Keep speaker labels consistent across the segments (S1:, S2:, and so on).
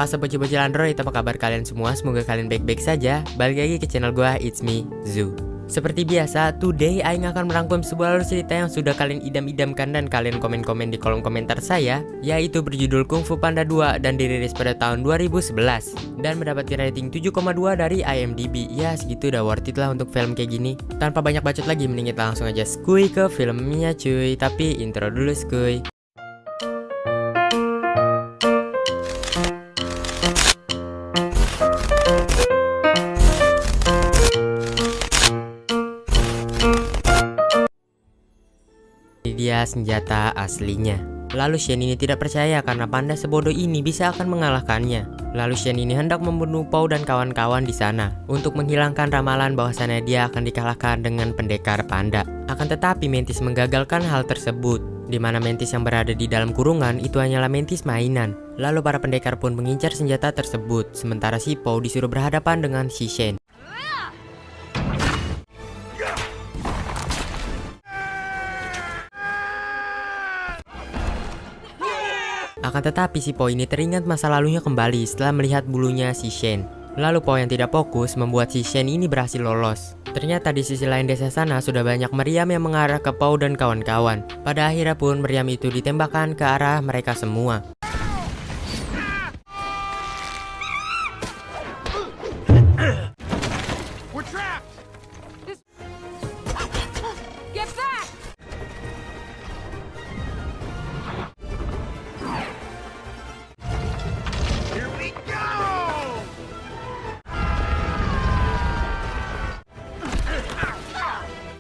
S1: Halo bocil-bocil Android, apa kabar kalian semua? Semoga kalian baik-baik saja. Balik lagi ke channel gua, it's me, Zoo. Seperti biasa, today Aing akan merangkum sebuah alur cerita yang sudah kalian idam-idamkan dan kalian komen-komen di kolom komentar saya, yaitu berjudul Kung Fu Panda 2 dan dirilis pada tahun 2011 dan mendapatkan rating 7,2 dari IMDb. Ya, segitu udah worth it lah untuk film kayak gini. Tanpa banyak bacot lagi, mending kita langsung aja skuy ke filmnya cuy. Tapi intro dulu skuy. Dia senjata aslinya. Lalu Shen ini tidak percaya karena panda sebodoh ini bisa akan mengalahkannya. Lalu Shen ini hendak membunuh Poe dan kawan-kawan di sana untuk menghilangkan ramalan bahwasannya dia akan dikalahkan dengan pendekar panda. Akan tetapi Mantis menggagalkan hal tersebut, di mana Mantis yang berada di dalam kurungan itu hanyalah Mantis mainan. Lalu para pendekar pun mengincar senjata tersebut, sementara si Poe disuruh berhadapan dengan si Shen. Akan tetapi si Po ini teringat masa lalunya kembali setelah melihat bulunya si Shen. Lalu Po yang tidak fokus membuat si Shen ini berhasil lolos. Ternyata di sisi lain desa sana sudah banyak meriam yang mengarah ke Po dan kawan-kawan. Pada akhirnya pun meriam itu ditembakkan ke arah mereka semua.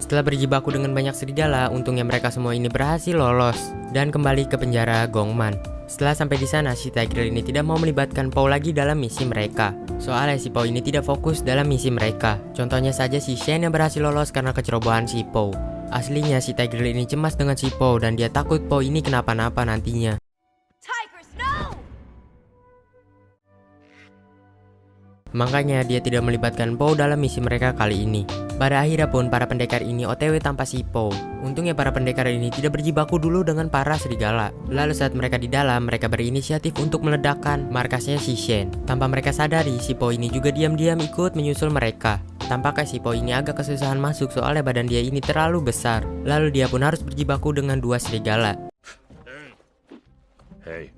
S1: Setelah berjibaku dengan banyak serigala, untungnya mereka semua ini berhasil lolos dan kembali ke penjara Gongman. Setelah sampai di sana, si Tiger ini tidak mau melibatkan Po lagi dalam misi mereka. Soalnya si Po ini tidak fokus dalam misi mereka. Contohnya saja si Shen yang berhasil lolos karena kecerobohan si Po. Aslinya si Tiger ini cemas dengan si Po dan dia takut Po ini kenapa-napa nantinya. Makanya dia tidak melibatkan Po dalam misi mereka kali ini. Pada akhirnya pun para pendekar ini OTW tanpa si Po. Untungnya para pendekar ini tidak berjibaku dulu dengan para serigala. Lalu saat mereka di dalam, mereka berinisiatif untuk meledakkan markasnya si Shen. Tanpa mereka sadari, si Po ini juga diam-diam ikut menyusul mereka. Tampaknya si Po ini agak kesusahan masuk soalnya badan dia ini terlalu besar. Lalu dia pun harus berjibaku dengan dua serigala.
S2: Hey.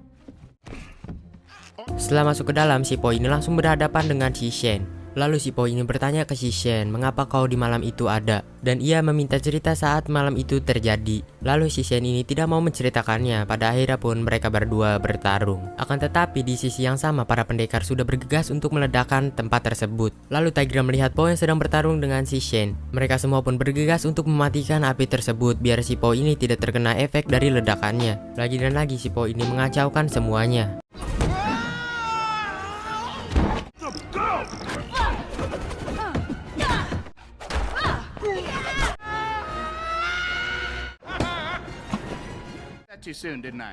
S1: Setelah masuk ke dalam, si Po ini langsung berhadapan dengan si Shen. Lalu si Po ini bertanya ke si Shen, mengapa kau di malam itu ada? Dan ia meminta cerita saat malam itu terjadi. Lalu si Shen ini tidak mau menceritakannya. Pada akhirnya pun mereka berdua bertarung. Akan tetapi di sisi yang sama para pendekar sudah bergegas untuk meledakkan tempat tersebut. Lalu Tiger melihat Po yang sedang bertarung dengan si Shen. Mereka semua pun bergegas untuk mematikan api tersebut biar si Po ini tidak terkena efek dari ledakannya. Lagi dan lagi si Po ini mengacaukan semuanya.
S2: Too soon, didn't I?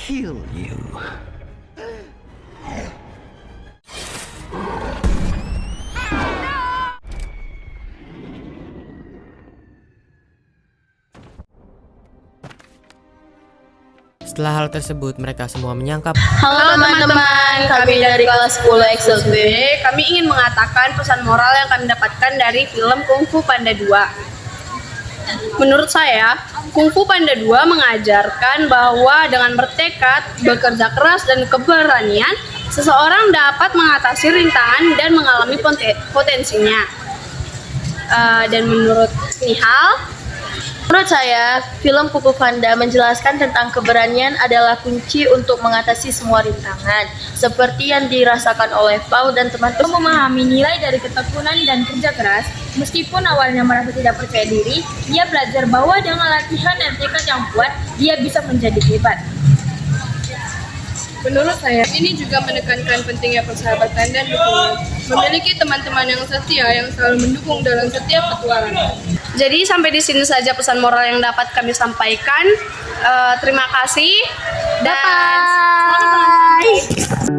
S2: Heal you.
S1: Setelah hal tersebut, mereka semua menyangka.
S3: Halo teman-teman, kami dari kelas 10 XLB. Kami ingin mengatakan pesan moral yang kami dapatkan dari film Kung Fu Panda 2. Menurut saya, Kung Fu Panda 2 mengajarkan bahwa dengan bertekad, bekerja keras, dan keberanian, seseorang dapat mengatasi rintangan dan mengalami potensinya. Dan menurut Nihal, menurut saya, film Kung Fu Panda menjelaskan tentang keberanian adalah kunci untuk mengatasi semua rintangan, seperti yang dirasakan oleh Poe dan teman-teman.
S4: Memahami nilai dari ketekunan dan kerja keras, meskipun awalnya merasa tidak percaya diri, dia belajar bahwa dengan latihan dan tekad yang kuat, dia bisa menjadi hebat.
S3: Menurut saya, ini juga menekankan pentingnya persahabatan dan dukungan. Memiliki teman-teman yang setia yang selalu mendukung dalam setiap petualangan. Jadi sampai di sini saja pesan moral yang dapat kami sampaikan. Terima kasih dan bye.